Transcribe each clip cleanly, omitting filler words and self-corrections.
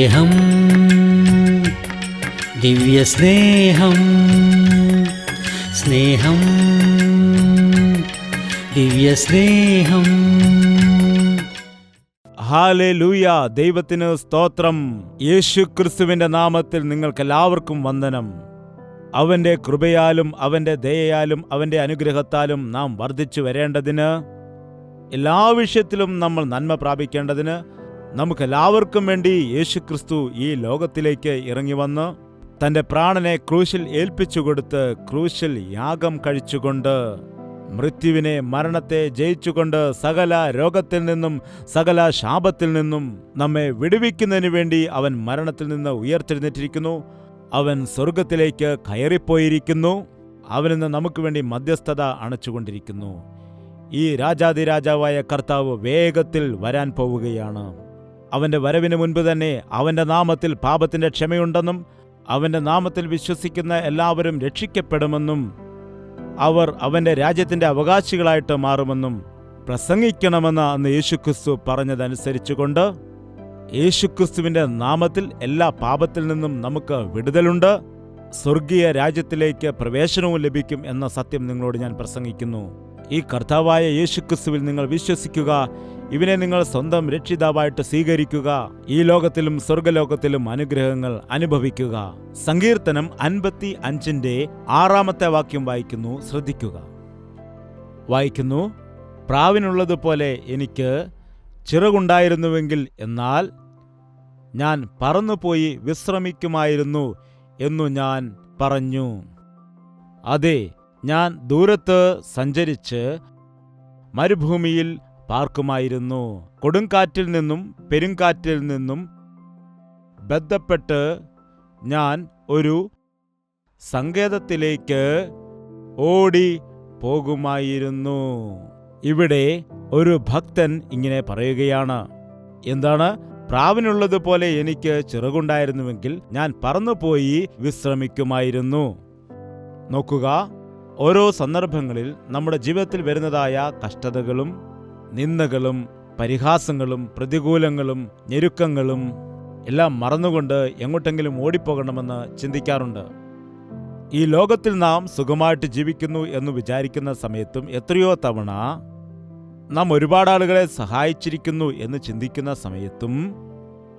സ്നേഹം, ദിവ്യസ്നേഹം, സ്നേഹം, ദിവ്യസ്നേഹം. ഹല്ലേലൂയ! ദൈവത്തിന് സ്തോത്രം. യേശു ക്രിസ്തുവിന്റെ നാമത്തിൽ നിങ്ങൾക്കെല്ലാവർക്കും വന്ദനം. അവന്റെ കൃപയാലും അവന്റെ ദയയാലും അവന്റെ അനുഗ്രഹത്താലും നാം വർദ്ധിച്ചു വരേണ്ടതിന്, എല്ലാ വിഷയത്തിലും നമ്മൾ നന്മ പ്രാപിക്കേണ്ടതിന്, നമുക്കെല്ലാവർക്കും വേണ്ടി യേശുക്രിസ്തു ഈ ലോകത്തിലേക്ക് ഇറങ്ങി വന്ന് തന്റെ പ്രാണനെ ക്രൂശിൽ ഏൽപ്പിച്ചുകൊടുത്ത് ക്രൂശിൽ യാഗം കഴിച്ചുകൊണ്ട് മൃത്യുവിനെ, മരണത്തെ ജയിച്ചുകൊണ്ട് സകല രോഗത്തിൽ നിന്നും സകല ശാപത്തിൽ നിന്നും നമ്മെ വിടുവിക്കുന്നതിന് വേണ്ടി അവൻ മരണത്തിൽ നിന്ന് ഉയർത്തെഴുന്നേറ്റിരിക്കുന്നു. അവൻ സ്വർഗത്തിലേക്ക് കയറിപ്പോയിരിക്കുന്നു. അവനിന്ന് നമുക്ക് വേണ്ടി മധ്യസ്ഥത അണച്ചുകൊണ്ടിരിക്കുന്നു. ഈ രാജാതിരാജാവായ കർത്താവ് വേഗത്തിൽ വരാൻ പോവുകയാണ്. അവന്റെ വരവിന് മുൻപ് തന്നെ അവന്റെ നാമത്തിൽ പാപത്തിന്റെ ക്ഷമയുണ്ടെന്നും അവന്റെ നാമത്തിൽ വിശ്വസിക്കുന്ന എല്ലാവരും രക്ഷിക്കപ്പെടുമെന്നും അവർ അവന്റെ രാജ്യത്തിന്റെ അവകാശികളായിട്ട് മാറുമെന്നും പ്രസംഗിക്കണമെന്ന് അന്ന് യേശുക്രിസ്തു പറഞ്ഞതനുസരിച്ചുകൊണ്ട് യേശുക്രിസ്തുവിന്റെ നാമത്തിൽ എല്ലാ പാപത്തിൽ നിന്നും നമുക്ക് വിടുതലുണ്ട്. സ്വർഗീയ രാജ്യത്തിലേക്ക് പ്രവേശനവും ലഭിക്കും എന്ന സത്യം നിങ്ങളോട് ഞാൻ പ്രസംഗിക്കുന്നു. ഈ കർത്താവായ യേശുക്രിസ്തുവിൽ നിങ്ങൾ വിശ്വസിക്കുക. ഇവനെ നിങ്ങൾ സ്വന്തം രക്ഷിതാവായിട്ട് സ്വീകരിക്കുക. ഈ ലോകത്തിലും സ്വർഗലോകത്തിലും അനുഗ്രഹങ്ങൾ അനുഭവിക്കുക. സങ്കീർത്തനം 55-ന്റെ 6-ാമത്തെ വാക്യം വായിക്കുന്നു. ശ്രദ്ധിക്കുക. വായിക്കുന്നു: പ്രാവിനുള്ളതുപോലെ എനിക്ക് ചിറകുണ്ടായിരുന്നുവെങ്കിൽ, എന്നാൽ ഞാൻ പറന്നുപോയി വിശ്രമിക്കുമായിരുന്നു എന്നു ഞാൻ പറഞ്ഞു. അതെ, ഞാൻ ദൂരത്ത് സഞ്ചരിച്ച് മരുഭൂമിയിൽ പാർക്കുമായിരുന്നു. കൊടുങ്കാറ്റിൽ നിന്നും പെരുങ്കാറ്റിൽ നിന്നും ബന്ധപ്പെട്ട് ഞാൻ ഒരു സങ്കേതത്തിലേക്ക് ഓടി പോകുമായിരുന്നു. ഇവിടെ ഒരു ഭക്തൻ ഇങ്ങനെ പറയുകയാണ്. എന്താണ്? പ്രാവിനുള്ളതുപോലെ എനിക്ക് ചിറകുണ്ടായിരുന്നുവെങ്കിൽ ഞാൻ പറന്നുപോയി വിശ്രമിക്കുമായിരുന്നു. നോക്കുക, ഓരോ സന്ദർഭങ്ങളിൽ നമ്മുടെ ജീവിതത്തിൽ വരുന്നതായ കഷ്ടതകളും നിന്ദകളും പരിഹാസങ്ങളും പ്രതികൂലങ്ങളും ഞെരുക്കങ്ങളും എല്ലാം മറന്നുകൊണ്ട് എങ്ങോട്ടെങ്കിലും ഓടിപ്പോകണമെന്ന് ചിന്തിക്കാറുണ്ട്. ഈ ലോകത്തിൽ നാം സുഖമായിട്ട് ജീവിക്കുന്നു എന്ന് വിചാരിക്കുന്ന സമയത്തും എത്രയോ തവണ നാം ഒരുപാട് ആളുകളെ സഹായിച്ചിരിക്കുന്നു എന്ന് ചിന്തിക്കുന്ന സമയത്തും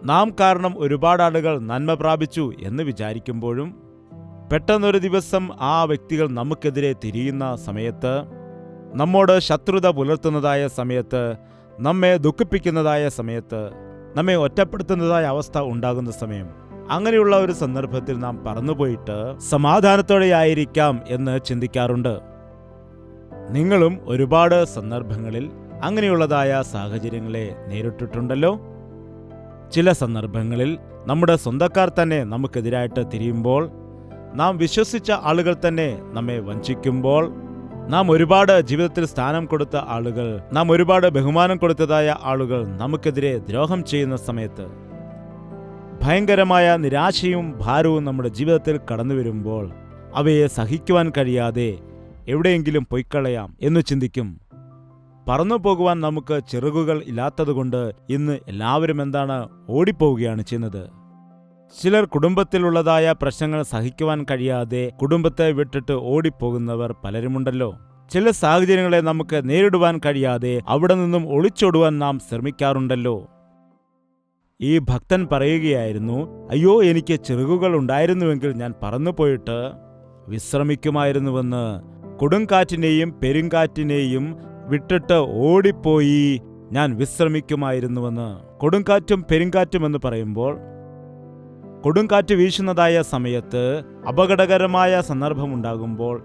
നാം കാരണം ഒരുപാട് ആളുകൾ നന്മ പ്രാപിച്ചു എന്ന് വിചാരിക്കുമ്പോഴും പെട്ടെന്നൊരു ദിവസം ആ വ്യക്തികൾ നമുക്കെതിരെ തിരിയുന്ന സമയത്ത്, നമ്മോട് ശത്രുത പുലർത്തുന്നതായ സമയത്ത്, നമ്മെ ദുഃഖിപ്പിക്കുന്നതായ സമയത്ത്, നമ്മെ ഒറ്റപ്പെടുത്തുന്നതായ അവസ്ഥ ഉണ്ടാകുന്ന സമയം, അങ്ങനെയുള്ള ഒരു സന്ദർഭത്തിൽ നാം പറന്നുപോയിട്ട് സമാധാനത്തോടെ ആയിരിക്കാം എന്ന് ചിന്തിക്കാറുണ്ട്. നിങ്ങളും ഒരുപാട് സന്ദർഭങ്ങളിൽ അങ്ങനെയുള്ളതായ സാഹചര്യങ്ങളെ നേരിട്ടിട്ടുണ്ടല്ലോ. ചില സന്ദർഭങ്ങളിൽ നമ്മുടെ സ്വന്തക്കാർ തന്നെ നമുക്കെതിരായിട്ട് തിരിയുമ്പോൾ, നാം വിശ്വസിച്ച ആളുകൾ തന്നെ നമ്മെ വഞ്ചിക്കുമ്പോൾ, നാം ഒരുപാട് ജീവിതത്തിൽ സ്ഥാനം കൊടുത്ത ആളുകൾ, നാം ഒരുപാട് ബഹുമാനം കൊടുത്തതായ ആളുകൾ നമുക്കെതിരെ ദ്രോഹം ചെയ്യുന്ന സമയത്ത് ഭയങ്കരമായ നിരാശയും ഭാരവും നമ്മുടെ ജീവിതത്തിൽ കടന്നു വരുമ്പോൾ അവയെ സഹിക്കുവാൻ കഴിയാതെ എവിടെയെങ്കിലും പൊയ്ക്കളയാം എന്ന് ചിന്തിക്കും. പറന്നു പോകുവാൻ നമുക്ക് ചിറകുകൾ ഇല്ലാത്തതുകൊണ്ട് ഇന്ന് എല്ലാവരും എന്താണ്? ഓടിപ്പോവുകയാണ് ചെയ്യുന്നത്. ചിലർ കുടുംബത്തിലുള്ളതായ പ്രശ്നങ്ങൾ സഹിക്കുവാൻ കഴിയാതെ കുടുംബത്തെ വിട്ടിട്ട് ഓടിപ്പോകുന്നവർ പലരുമുണ്ടല്ലോ. ചില സാഹചര്യങ്ങളെ നമുക്ക് നേരിടുവാൻ കഴിയാതെ അവിടെ നിന്നും ഒളിച്ചോടുവാൻ നാം ശ്രമിക്കാറുണ്ടല്ലോ. ഈ ഭക്തൻ പറയുകയായിരുന്നു, അയ്യോ, എനിക്ക് ചിറകുകൾ ഉണ്ടായിരുന്നുവെങ്കിൽ ഞാൻ പറന്നുപോയിട്ട് വിശ്രമിക്കുമായിരുന്നുവെന്ന്. കൊടുങ്കാറ്റിനെയും പെരുങ്കാറ്റിനെയും വിട്ടിട്ട് ഓടിപ്പോയി ഞാൻ വിശ്രമിക്കുമായിരുന്നുവെന്ന്. കൊടുങ്കാറ്റും പെരുങ്കാറ്റും എന്ന് പറയുമ്പോൾ, കൊടുങ്കാറ്റ് വീശുന്നതായ സമയത്ത് അപകടകരമായ സന്ദർഭമുണ്ടാകുമ്പോൾ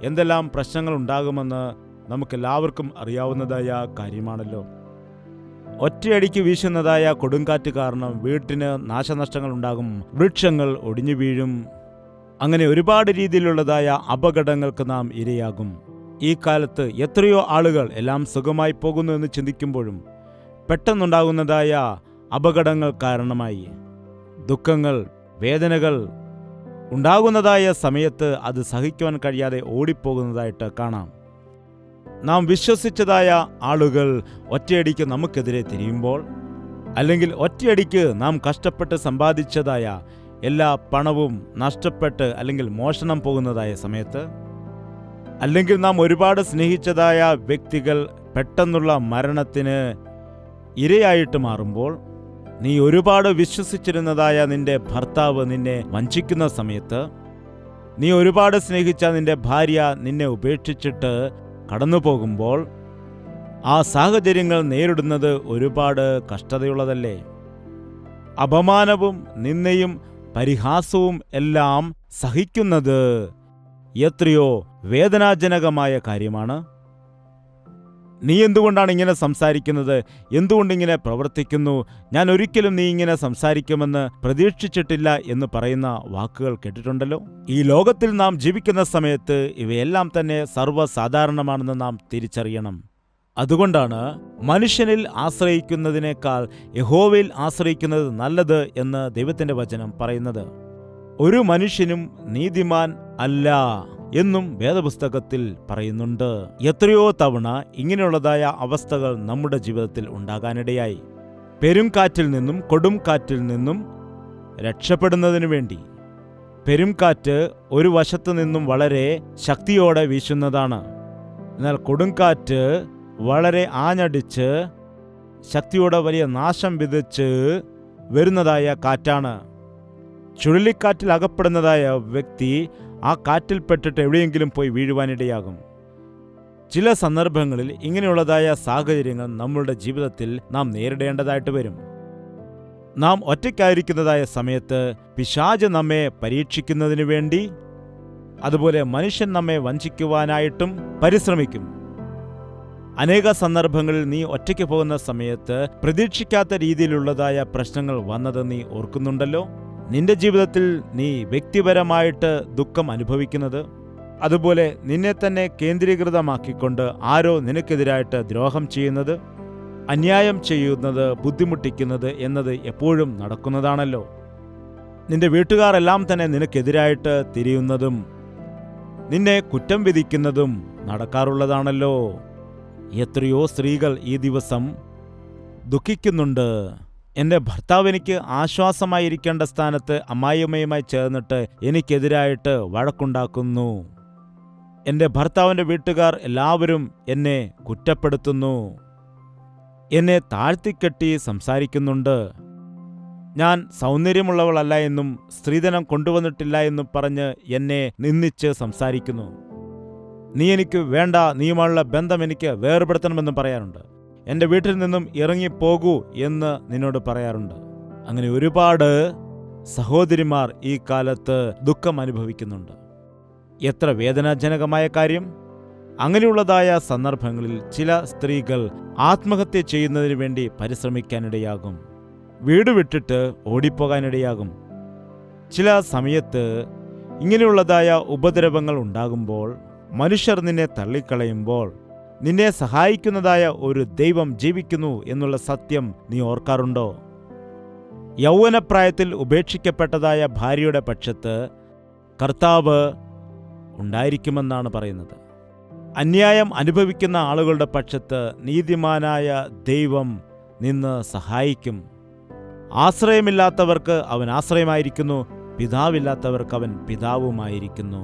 എന്തെല്ലാം പ്രശ്നങ്ങൾ ഉണ്ടാകുമെന്ന് നമുക്കെല്ലാവർക്കും അറിയാവുന്നതായ കാര്യമാണല്ലോ. ഒറ്റയടിക്ക് വീശുന്നതായ കൊടുങ്കാറ്റ് കാരണം വീട്ടിന് നാശനഷ്ടങ്ങൾ ഉണ്ടാകും, വൃക്ഷങ്ങൾ ഒടിഞ്ഞു വീഴും. അങ്ങനെ ഒരുപാട് രീതിയിലുള്ളതായ അപകടങ്ങൾക്ക് നാം ഇരയാകും. ഈ കാലത്ത് എത്രയോ ആളുകൾ എല്ലാം സുഖമായി പോകുന്നു എന്ന് ചിന്തിക്കുമ്പോഴും പെട്ടെന്നുണ്ടാകുന്നതായ അപകടങ്ങൾ കാരണമായി ദുഃഖങ്ങൾ, വേദനകൾ ഉണ്ടാകുന്നതായ സമയത്ത് അത് സഹിക്കുവാൻ കഴിയാതെ ഓടിപ്പോകുന്നതായിട്ട് കാണാം. നാം വിശ്വസിച്ചതായ ആളുകൾ ഒറ്റയടിക്ക് നമുക്കെതിരെ തിരിയുമ്പോൾ അല്ലെങ്കിൽ ഒറ്റയടിക്ക് നാം കഷ്ടപ്പെട്ട് സമ്പാദിച്ചതായ എല്ലാ പണവും നഷ്ടപ്പെട്ട് അല്ലെങ്കിൽ മോഷണം പോകുന്നതായ സമയത്ത്, അല്ലെങ്കിൽ നാം ഒരുപാട് സ്നേഹിച്ചതായ വ്യക്തികൾ പെട്ടെന്നുള്ള മരണത്തിന് ഇരയായിട്ട് മാറുമ്പോൾ, നീ ഒരുപാട് വിശ്വസിച്ചിരുന്നതായ നിന്റെ ഭർത്താവ് നിന്നെ വഞ്ചിക്കുന്ന സമയത്ത്, നീ ഒരുപാട് സ്നേഹിച്ച നിന്റെ ഭാര്യ നിന്നെ ഉപേക്ഷിച്ചിട്ട് കടന്നു പോകുമ്പോൾ, ആ സാഹചര്യങ്ങൾ നേരിടുന്നത് ഒരുപാട് കഷ്ടതയുള്ളതല്ലേ? അപമാനവും നിന്ദയും പരിഹാസവും എല്ലാം സഹിക്കുന്നത് എത്രയോ വേദനാജനകമായ കാര്യമാണ്. നീ എന്തുകൊണ്ടാണ് ഇങ്ങനെ സംസാരിക്കുന്നത്? എന്തുകൊണ്ടിങ്ങനെ പ്രവർത്തിക്കുന്നു? ഞാൻ ഒരിക്കലും നീ ഇങ്ങനെ സംസാരിക്കുമെന്ന് പ്രതീക്ഷിച്ചിട്ടില്ല എന്ന് പറയുന്ന വാക്കുകൾ കേട്ടിട്ടുണ്ടല്ലോ. ഈ ലോകത്തിൽ നാം ജീവിക്കുന്ന സമയത്ത് ഇവയെല്ലാം തന്നെ സർവ്വസാധാരണമാണെന്ന് നാം തിരിച്ചറിയണം. അതുകൊണ്ടാണ് മനുഷ്യനിൽ ആശ്രയിക്കുന്നതിനേക്കാൾ യഹോവയിൽ ആശ്രയിക്കുന്നത് നല്ലത് എന്ന് ദൈവത്തിന്റെ വചനം പറയുന്നത്. ഒരു മനുഷ്യനും നീതിമാൻ അല്ല എന്നും വേദപുസ്തകത്തിൽ പറയുന്നുണ്ട്. എത്രയോ തവണ ഇങ്ങനെയുള്ളതായ അവസ്ഥകൾ നമ്മുടെ ജീവിതത്തിൽ ഉണ്ടാകാനിടയായി. പെരുംകാറ്റിൽ നിന്നും കൊടുംകാറ്റിൽ നിന്നും രക്ഷപ്പെടുന്നതിനു വേണ്ടി. പെരുംകാറ്റ് ഒരു വശത്തു നിന്നും വളരെ ശക്തിയോടെ വീശുന്നതാണ്. എന്നാൽ കൊടുംകാറ്റ് വളരെ ആഞ്ഞടിച്ച് ശക്തിയോടെ വലിയ നാശം വിതച്ച് വരുന്നതായ കാറ്റാണ്. ചുഴലിക്കാറ്റിൽ അകപ്പെടുന്നതായ വ്യക്തി ആ കാറ്റിൽപ്പെട്ടിട്ട് എവിടെയെങ്കിലും പോയി വീഴുവാനിടയാകും. ചില സന്ദർഭങ്ങളിൽ ഇങ്ങനെയുള്ളതായ സാഹചര്യങ്ങൾ നമ്മളുടെ ജീവിതത്തിൽ നാം നേരിടേണ്ടതായിട്ട് വരും. നാം ഒറ്റയ്ക്കായിരിക്കുന്നതായ സമയത്ത് പിശാച് നമ്മെ പരീക്ഷിക്കുന്നതിനു വേണ്ടി, അതുപോലെ മനുഷ്യൻ നമ്മെ വഞ്ചിക്കുവാനായിട്ടും പരിശ്രമിക്കും. അനേക സന്ദർഭങ്ങളിൽ നീ ഒറ്റയ്ക്ക് പോകുന്ന സമയത്ത് പ്രതീക്ഷിക്കാത്ത രീതിയിലുള്ളതായ പ്രശ്നങ്ങൾ വന്നത് നീ ഓർക്കുന്നുണ്ടല്ലോ. നിന്റെ ജീവിതത്തിൽ നീ വ്യക്തിപരമായിട്ട് ദുഃഖം അനുഭവിക്കുന്നത്, അതുപോലെ നിന്നെ തന്നെ കേന്ദ്രീകൃതമാക്കിക്കൊണ്ട് ആരോ നിനക്കെതിരായിട്ട് ദ്രോഹം ചെയ്യുന്നത്, അന്യായം ചെയ്യുന്നത്, ബുദ്ധിമുട്ടിക്കുന്നത് എന്നത് എപ്പോഴും നടക്കുന്നതാണല്ലോ. നിന്റെ വീട്ടുകാർ എല്ലാം തന്നെ നിനക്കെതിരായിട്ട് തിരിയുന്നതും നിന്നെ കുറ്റം വിധിക്കുന്നതും നടക്കാറുള്ളതാണല്ലോ. എത്രയോ സ്ത്രീകൾ ഈ ദിവസം ദുഃഖിക്കുന്നുണ്ട്. എൻ്റെ ഭർത്താവ് എനിക്ക് ആശ്വാസമായിരിക്കേണ്ട സ്ഥാനത്ത് അമ്മായിയമ്മയുമായി ചേർന്നിട്ട് എനിക്കെതിരായിട്ട് വഴക്കുണ്ടാക്കുന്നു. എൻ്റെ ഭർത്താവിൻ്റെ വീട്ടുകാർ എല്ലാവരും എന്നെ കുറ്റപ്പെടുത്തുന്നു, എന്നെ താഴ്ത്തിക്കെട്ടി സംസാരിക്കുന്നുണ്ട്. ഞാൻ സൗന്ദര്യമുള്ളവളല്ല എന്നും സ്ത്രീധനം കൊണ്ടുവന്നിട്ടില്ല എന്നും പറഞ്ഞ് എന്നെ നിന്ദിച്ച് സംസാരിക്കുന്നു. നീ എനിക്ക് വേണ്ട, നീയുമായുള്ള ബന്ധം എനിക്ക് വേർപെടുത്തണമെന്നും പറയാറുണ്ട്. എൻ്റെ വീട്ടിൽ നിന്നും ഇറങ്ങിപ്പോകൂ എന്ന് നിന്നോട് പറയാറുണ്ട്. അങ്ങനെ ഒരുപാട് സഹോദരിമാർ ഈ കാലത്ത് ദുഃഖം അനുഭവിക്കുന്നുണ്ട്. എത്ര വേദനാജനകമായ കാര്യം! അങ്ങനെയുള്ളതായ സന്ദർഭങ്ങളിൽ ചില സ്ത്രീകൾ ആത്മഹത്യ ചെയ്യുന്നതിന് വേണ്ടി പരിശ്രമിക്കാനിടയാകും. വീട് വിട്ടിട്ട് ഓടിപ്പോകാനിടയാകും. ചില സമയത്ത് ഇങ്ങനെയുള്ളതായ ഉപദ്രവങ്ങൾ ഉണ്ടാകുമ്പോൾ, മനുഷ്യർ നിന്നെ തള്ളിക്കളയുമ്പോൾ, നിന്നെ സഹായിക്കുന്നതായ ഒരു ദൈവം ജീവിക്കുന്നു എന്നുള്ള സത്യം നീ ഓർക്കാറുണ്ടോ? യൗവനപ്രായത്തിൽ ഉപേക്ഷിക്കപ്പെട്ടതായ ഭാര്യയുടെ പക്ഷത്ത് കർത്താവ് ഉണ്ടായിരിക്കുമെന്നാണ് പറയുന്നത്. അന്യായം അനുഭവിക്കുന്ന ആളുകളുടെ പക്ഷത്ത് നീതിമാനായ ദൈവം നിന്ന് സഹായിക്കും. ആശ്രയമില്ലാത്തവർക്ക് അവൻ ആശ്രയമായിരിക്കുന്നു, പിതാവില്ലാത്തവർക്ക് അവൻ പിതാവുമായിരിക്കുന്നു.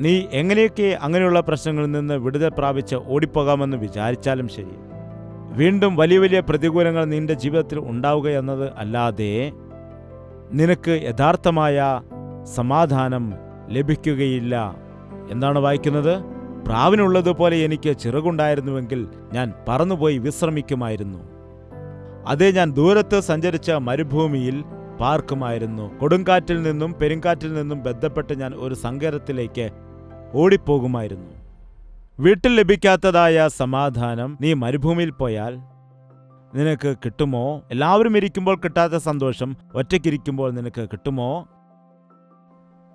നീ എങ്ങനെയൊക്കെ അങ്ങനെയുള്ള പ്രശ്നങ്ങളിൽ നിന്ന് വിടുതൽ പ്രാപിച്ച് ഓടിപ്പോകാമെന്ന് വിചാരിച്ചാലും ശരി, വീണ്ടും വലിയ വലിയ പ്രതികൂലങ്ങൾ നിന്റെ ജീവിതത്തിൽ ഉണ്ടാവുക എന്നത് അല്ലാതെ നിനക്ക് യഥാർത്ഥമായ സമാധാനം ലഭിക്കുകയില്ല. എന്താണ് വായിക്കുന്നത്? പ്രാവിനുള്ളതുപോലെ എനിക്ക് ചിറകുണ്ടായിരുന്നുവെങ്കിൽ ഞാൻ പറന്നുപോയി വിശ്രമിക്കുമായിരുന്നു. അതേ, ഞാൻ ദൂരത്ത് സഞ്ചരിച്ച മരുഭൂമിയിൽ പാർക്കുമായിരുന്നു. കൊടുങ്കാറ്റിൽ നിന്നും പെരുങ്കാറ്റിൽ നിന്നും ബന്ധപ്പെട്ട് ഞാൻ ഒരു സങ്കരത്തിലേക്ക് ഓടിപ്പോകുമായിരുന്നു. വീട്ടിൽ ലഭിക്കാത്തതായ സമാധാനം നീ മരുഭൂമിയിൽ പോയാൽ നിനക്ക് കിട്ടുമോ? എല്ലാവരും ഇരിക്കുമ്പോൾ കിട്ടാത്ത സന്തോഷം ഒറ്റയ്ക്കിരിക്കുമ്പോൾ നിനക്ക് കിട്ടുമോ?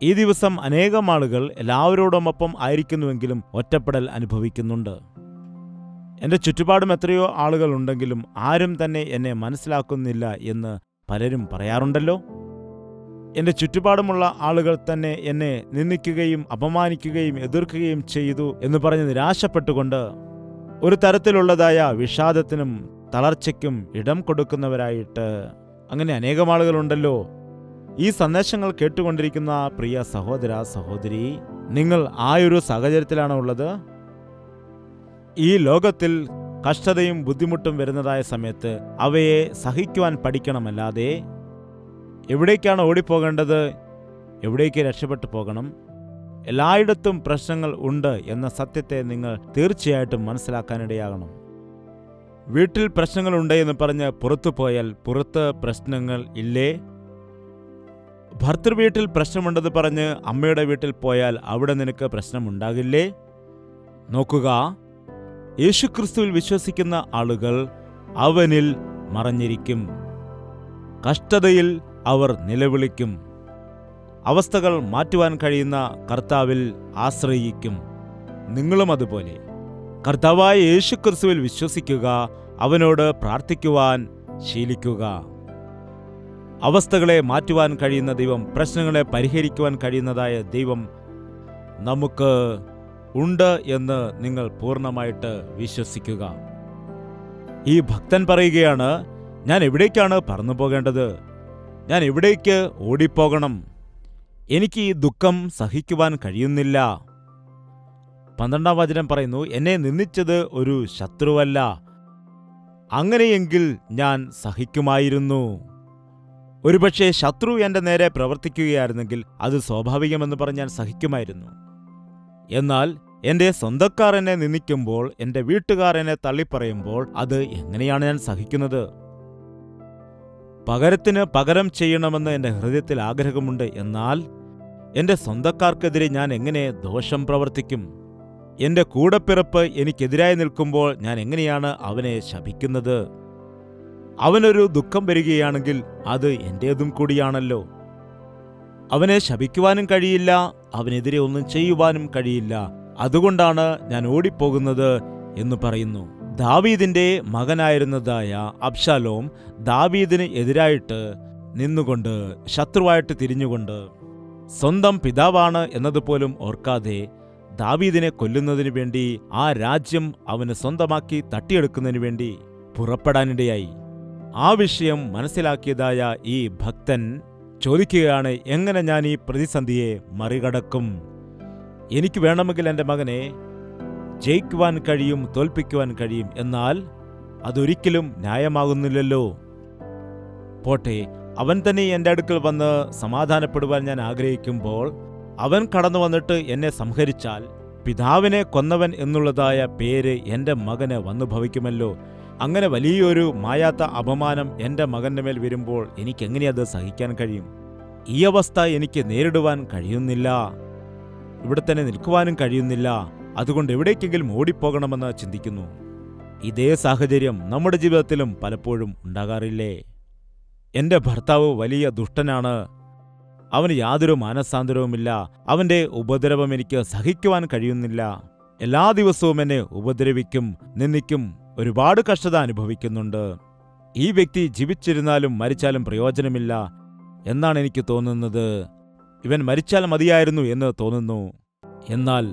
ഈ ദിവസം അനേകം ആളുകൾ എല്ലാവരോടുമൊപ്പം ആയിരിക്കുന്നുവെങ്കിലും ഒറ്റപ്പെടൽ അനുഭവിക്കുന്നുണ്ട്. എൻ്റെ ചുറ്റുപാടും എത്രയോ ആളുകൾ ഉണ്ടെങ്കിലും ആരും തന്നെ എന്നെ മനസ്സിലാക്കുന്നില്ല എന്ന് പലരും പറയാറുണ്ടല്ലോ. എൻ്റെ ചുറ്റുപാടുമുള്ള ആളുകൾ തന്നെ എന്നെ നിന്ദിക്കുകയും അപമാനിക്കുകയും എതിർക്കുകയും ചെയ്തു എന്ന് പറഞ്ഞ് നിരാശപ്പെട്ടുകൊണ്ട് ഒരു തരത്തിലുള്ളതായ വിഷാദത്തിനും തളർച്ചയ്ക്കും ഇടം കൊടുക്കുന്നവരായിട്ട്. അങ്ങനെ അനേകം ആളുകളുണ്ടല്ലോ. ഈ സന്ദേശങ്ങൾ കേട്ടുകൊണ്ടിരിക്കുന്ന പ്രിയ സഹോദര സഹോദരി, നിങ്ങൾ ആയൊരു സാഹചര്യത്തിലാണോ ഉള്ളത്? ഈ ലോകത്തിൽ കഷ്ടതയും ബുദ്ധിമുട്ടും വരുന്നതായ സമയത്ത് അവയെ സഹിക്കുവാൻ പഠിക്കണമല്ലാതെ എവിടേക്കാണ് ഓടിപ്പോകേണ്ടത്, എവിടേക്ക് രക്ഷപ്പെട്ടു പോകണം? എല്ലായിടത്തും പ്രശ്നങ്ങൾ ഉണ്ട് എന്ന സത്യത്തെ നിങ്ങൾ തീർച്ചയായിട്ടും മനസ്സിലാക്കാനിടയാകണം. വീട്ടിൽ പ്രശ്നങ്ങളുണ്ട് എന്ന് പറഞ്ഞ് പുറത്തു പോയാൽ പുറത്ത് പ്രശ്നങ്ങൾ ഇല്ലേ? ഭർത്തൃ വീട്ടിൽ പ്രശ്നമുണ്ടെന്ന് പറഞ്ഞ് അമ്മയുടെ വീട്ടിൽ പോയാൽ അവിടെ നിനക്ക് പ്രശ്നമുണ്ടാകില്ലേ? നോക്കുക, യേശുക്രിസ്തുവിൽ വിശ്വസിക്കുന്ന ആളുകൾ അവനിൽ മറഞ്ഞിരിക്കും. കഷ്ടതയിൽ അവർ നിലവിളിക്കും. അവസ്ഥകൾ മാറ്റുവാൻ കഴിയുന്ന കർത്താവിൽ ആശ്രയിക്കും. നിങ്ങളും അതുപോലെ കർത്താവായ യേശുക്രിസ്തുവിൽ വിശ്വസിക്കുക, അവനോട് പ്രാർത്ഥിക്കുവാൻ ശീലിക്കുക. അവസ്ഥകളെ മാറ്റുവാൻ കഴിയുന്ന ദൈവം, പ്രശ്നങ്ങളെ പരിഹരിക്കുവാൻ കഴിയുന്നതായ ദൈവം നമുക്ക് ഉണ്ട് എന്ന് നിങ്ങൾ പൂർണ്ണമായിട്ട് വിശ്വസിക്കുക. ഈ ഭക്തൻ പറയുകയാണ്, ഞാൻ എവിടേക്കാണ് പറന്നു പോകേണ്ടത്? ഞാൻ എവിടേക്ക് ഓടിപ്പോകണം? എനിക്ക് ഈ ദുഃഖം സഹിക്കുവാൻ കഴിയുന്നില്ല. 12-ാം വചനം പറയുന്നു, എന്നെ നിന്ദിച്ചത് ഒരു ശത്രുവല്ല, അങ്ങനെയെങ്കിൽ ഞാൻ സഹിക്കുമായിരുന്നു. ഒരുപക്ഷെ ശത്രു എൻ്റെ നേരെ പ്രവർത്തിക്കുകയായിരുന്നെങ്കിൽ അത് സ്വാഭാവികമെന്ന് പറഞ്ഞ് ഞാൻ സഹിക്കുമായിരുന്നു. എന്നാൽ എൻ്റെ സ്വന്തക്കാർ എന്നെ നിന്ദിക്കുമ്പോൾ, എൻ്റെ വീട്ടുകാർ എന്നെ തള്ളിപ്പറയുമ്പോൾ അത് എങ്ങനെയാണ് ഞാൻ സഹിക്കുന്നത്? പകരത്തിന് പകരം ചെയ്യണമെന്ന് എൻ്റെ ഹൃദയത്തിൽ ആഗ്രഹമുണ്ട്. എന്നാൽ എൻ്റെ സ്വന്തക്കാർക്കെതിരെ ഞാൻ എങ്ങനെ ദോഷം പ്രവർത്തിക്കും? എൻ്റെ കൂടപ്പിറപ്പ് എനിക്കെതിരായി നിൽക്കുമ്പോൾ ഞാൻ എങ്ങനെയാണ് അവനെ ശപിക്കുന്നത്? അവനൊരു ദുഃഖം വരികയാണെങ്കിൽ അത് എൻ്റേതും കൂടിയാണല്ലോ. അവനെ ശപിക്കുവാനും കഴിയില്ല, അവനെതിരെ ഒന്നും ചെയ്യുവാനും കഴിയില്ല. അതുകൊണ്ടാണ് ഞാൻ ഓടിപ്പോകുന്നത് എന്ന് പറയുന്നു. ദാവീദിന്റെ മകനായിരുന്നതായ അബ്ശാലോം ദാവീദിന് എതിരായിട്ട് നിന്നുകൊണ്ട്, ശത്രുവായിട്ട് തിരിഞ്ഞുകൊണ്ട്, സ്വന്തം പിതാവാണ് എന്നതുപോലും ഓർക്കാതെ ദാവീദിനെ കൊല്ലുന്നതിനു വേണ്ടി, ആ രാജ്യം അവന് സ്വന്തമാക്കി തട്ടിയെടുക്കുന്നതിനു വേണ്ടി പുറപ്പെടാനിടയായി. ആ വിഷയം മനസ്സിലാക്കിയതായ ഈ ഭക്തൻ ചോദിക്കുകയാണ്, എങ്ങനെ ഞാൻ ഈ പ്രതിസന്ധിയെ മറികടക്കും? എനിക്ക് വേണമെങ്കിൽ എൻ്റെ മകനെ ജയിക്കുവാൻ കഴിയും, തോൽപ്പിക്കുവാൻ കഴിയും. എന്നാൽ അതൊരിക്കലും ന്യായമാകുന്നില്ലല്ലോ. പോട്ടെ, അവൻ തന്നെ എൻ്റെ അടുക്കൽ വന്ന് സമാധാനപ്പെടുവാൻ ഞാൻ ആഗ്രഹിക്കുമ്പോൾ അവൻ കടന്നു വന്നിട്ട് എന്നെ സംഹരിച്ചാൽ പിതാവിനെ കൊന്നവൻ എന്നുള്ളതായ പേര് എൻ്റെ മകന് വന്നു ഭവിക്കുമല്ലോ. അങ്ങനെ വലിയൊരു മായാത്ത അപമാനം എൻ്റെ മകൻ്റെ മേൽ വരുമ്പോൾ എനിക്കെങ്ങനെയത് സഹിക്കാൻ കഴിയും? ഈ അവസ്ഥ എനിക്ക് നേരിടുവാൻ കഴിയുന്നില്ല, ഇവിടെ തന്നെ നിൽക്കുവാനും കഴിയുന്നില്ല. അതുകൊണ്ട് എവിടേക്കെങ്കിലും ഓടിപ്പോകണമെന്ന് ചിന്തിക്കുന്നു. ഇതേ സാഹചര്യം നമ്മുടെ ജീവിതത്തിലും പലപ്പോഴും ഉണ്ടാകാറില്ലേ? എൻ്റെ ഭർത്താവ് വലിയ ദുഷ്ടനാണ്, അവന് യാതൊരു മാനസാന്തരവുമില്ല, അവൻ്റെ ഉപദ്രവം എനിക്ക് സഹിക്കുവാൻ കഴിയുന്നില്ല, എല്ലാ ദിവസവും എന്നെ ഉപദ്രവിക്കും, നിന്ദിക്കും, ഒരുപാട് കഷ്ടത അനുഭവിക്കുന്നുണ്ട്. ഈ വ്യക്തി ജീവിച്ചിരുന്നാലും മരിച്ചാലും പ്രയോജനമില്ല എന്നാണ് എനിക്ക് തോന്നുന്നത്. ഇവൻ മരിച്ചാൽ മതിയായിരുന്നു എന്ന് തോന്നുന്നു. എന്നാൽ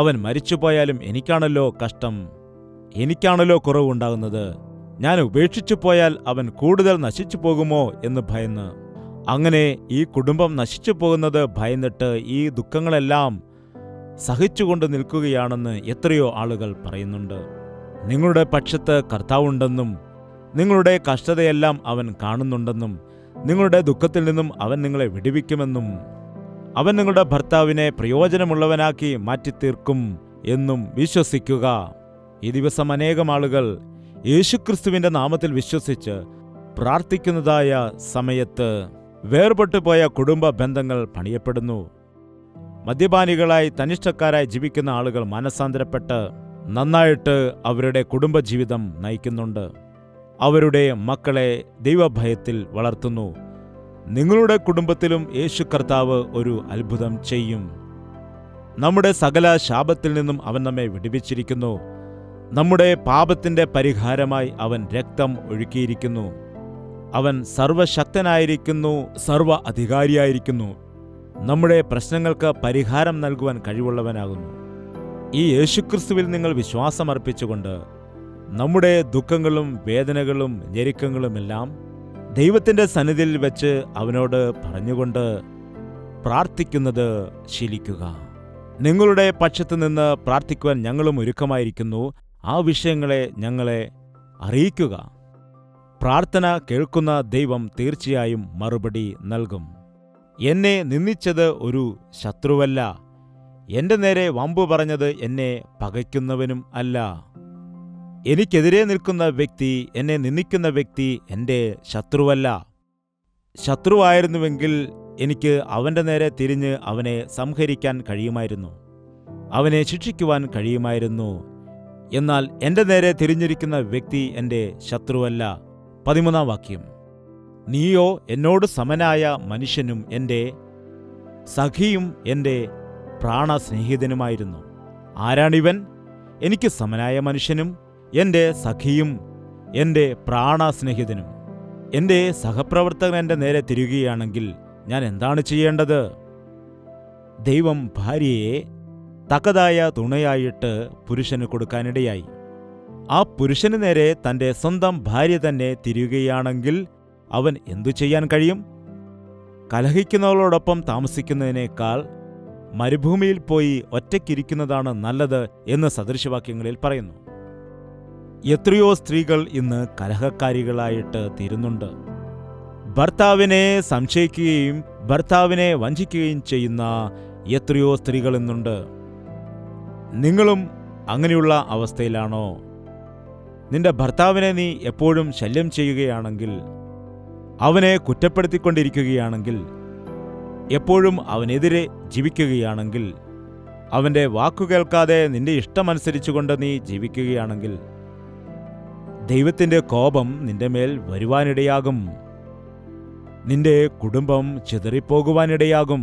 അവൻ മരിച്ചുപോയാലും എനിക്കാണല്ലോ കഷ്ടം, എനിക്കാണല്ലോ കുറവുണ്ടാകുന്നത്. ഞാൻ ഉപേക്ഷിച്ചു പോയാൽ അവൻ കൂടുതൽ നശിച്ചു പോകുമോ എന്ന് ഭയന്ന്, അങ്ങനെ ഈ കുടുംബം നശിച്ചു പോകുന്നത് ഭയന്നിട്ട് ഈ ദുഃഖങ്ങളെല്ലാം സഹിച്ചുകൊണ്ട് നിൽക്കുകയാണെന്ന് എത്രയോ ആളുകൾ പറയുന്നുണ്ട്. നിങ്ങളുടെ പക്ഷത്ത് കർത്താവുണ്ടെന്നും നിങ്ങളുടെ കഷ്ടതയെല്ലാം അവൻ കാണുന്നുണ്ടെന്നും നിങ്ങളുടെ ദുഃഖത്തിൽ നിന്നും അവൻ നിങ്ങളെ വിടുവിക്കുമെന്നും അവൻ നിങ്ങളുടെ ഭർത്താവിനെ പ്രയോജനമുള്ളവനാക്കി മാറ്റിത്തീർക്കും എന്നും വിശ്വസിക്കുക. ഈ ദിവസം അനേകം ആളുകൾ യേശുക്രിസ്തുവിന്റെ നാമത്തിൽ വിശ്വസിച്ച് പ്രാർത്ഥിക്കുന്നതായ സമയത്ത് വേർപെട്ടുപോയ കുടുംബ ബന്ധങ്ങൾ പണിയപ്പെടുന്നു. മദ്യപാനികളായി തനിഷ്ഠക്കാരായി ജീവിക്കുന്ന ആളുകൾ മാനസാന്തരപ്പെട്ട് നന്നായിട്ട് അവരുടെ കുടുംബജീവിതം നയിക്കുന്നുണ്ട്. അവരുടെ മക്കളെ ദൈവഭയത്തിൽ വളർത്തുന്നു. നിങ്ങളുടെ കുടുംബത്തിലും യേശു കർത്താവ് ഒരു അത്ഭുതം ചെയ്യും. നമ്മുടെ സകല ശാപത്തിൽ നിന്നും അവൻ നമ്മെ വിടുവിച്ചിരിക്കുന്നു. നമ്മുടെ പാപത്തിന്റെ പരിഹാരമായി അവൻ രക്തം ഒഴുക്കിയിരിക്കുന്നു. അവൻ സർവശക്തനായിരിക്കുന്നു, സർവ അധികാരിയായിരിക്കുന്നു. നമ്മുടെ പ്രശ്നങ്ങൾക്ക് പരിഹാരം നൽകുവാൻ കഴിവുള്ളവനാകുന്നു. ഈ യേശുക്രിസ്തുവിൽ നിങ്ങൾ വിശ്വാസമർപ്പിച്ചുകൊണ്ട് നമ്മുടെ ദുഃഖങ്ങളും വേദനകളും ഞെരുക്കങ്ങളുമെല്ലാം ദൈവത്തിൻ്റെ സന്നിധിയിൽ വെച്ച് അവനോട് പറഞ്ഞുകൊണ്ട് പ്രാർത്ഥിക്കുന്നത് ശീലിക്കുക. നിങ്ങളുടെ പക്ഷത്തു നിന്ന് പ്രാർത്ഥിക്കുവാൻ ഞങ്ങളും ഒരുക്കമായിരിക്കുന്നു. ആ വിഷയങ്ങളെ ഞങ്ങളെ അറിയിക്കുക. പ്രാർത്ഥന കേൾക്കുന്ന ദൈവം തീർച്ചയായും മറുപടി നൽകും. എന്നെ നിന്ദിച്ചത് ഒരു ശത്രുവല്ല, എന്റെ നേരെ വമ്പു പറഞ്ഞത് എന്നെ പകയ്ക്കുന്നവനും അല്ല. എനിക്കെതിരെ നിൽക്കുന്ന വ്യക്തി, എന്നെ നിന്ദിക്കുന്ന വ്യക്തി എൻ്റെ ശത്രുവല്ല. ശത്രുവായിരുന്നുവെങ്കിൽ എനിക്ക് അവൻ്റെ നേരെ തിരിഞ്ഞ് അവനെ സംഹരിക്കാൻ കഴിയുമായിരുന്നു, അവനെ ശിക്ഷിക്കുവാൻ കഴിയുമായിരുന്നു. എന്നാൽ എൻ്റെ നേരെ തിരിഞ്ഞിരിക്കുന്ന വ്യക്തി എൻ്റെ ശത്രുവല്ല. 13-ാം വാക്യം. നീയോ എന്നോട് സമനായ മനുഷ്യനും എൻ്റെ സഖിയും എൻ്റെ പ്രാണസ്നേഹിതനുമായിരുന്നു. ആരാണിവൻ? എനിക്ക് സമനായ മനുഷ്യനും എൻ്റെ സഖിയും എൻ്റെ പ്രാണസ്നേഹിതനും. എൻ്റെ സഹപ്രവർത്തകൻ എൻ്റെ നേരെ തിരിയുകയാണെങ്കിൽ ഞാൻ എന്താണ് ചെയ്യേണ്ടത്? ദൈവം ഭാര്യയെ തക്കതായ തുണയായിട്ട് പുരുഷന് കൊടുക്കാനിടയായി. ആ പുരുഷന് നേരെ തൻ്റെ സ്വന്തം ഭാര്യ തന്നെ തിരിയുകയാണെങ്കിൽ അവൻ എന്തു ചെയ്യാൻ കഴിയും? കലഹിക്കുന്നവളോടൊപ്പം താമസിക്കുന്നതിനേക്കാൾ മരുഭൂമിയിൽ പോയി ഒറ്റയ്ക്കിരിക്കുന്നതാണ് നല്ലത് എന്ന് സദൃശവാക്യങ്ങളിൽ പറയുന്നു. എത്രയോ സ്ത്രീകൾ ഇന്ന് കലഹക്കാരികളായിട്ട് തീരുന്നുണ്ട്. ഭർത്താവിനെ സംശയിക്കുകയും ഭർത്താവിനെ വഞ്ചിക്കുകയും ചെയ്യുന്ന എത്രയോ സ്ത്രീകൾ ഇന്നുണ്ട്. നിങ്ങളും അങ്ങനെയുള്ള അവസ്ഥയിലാണോ? നിന്റെ ഭർത്താവിനെ നീ എപ്പോഴും ശല്യം ചെയ്യുകയാണെങ്കിൽ, അവനെ കുറ്റപ്പെടുത്തിക്കൊണ്ടിരിക്കുകയാണെങ്കിൽ, എപ്പോഴും അവനെതിരെ ജീവിക്കുകയാണെങ്കിൽ, അവൻ്റെ വാക്കുകേൾക്കാതെ നിന്റെ ഇഷ്ടമനുസരിച്ചുകൊണ്ട് നീ ജീവിക്കുകയാണെങ്കിൽ, ദൈവത്തിൻ്റെ കോപം നിന്റെ മേൽ വരുവാനിടയാകും. നിന്റെ കുടുംബം ചിതറിപ്പോകുവാനിടയാകും.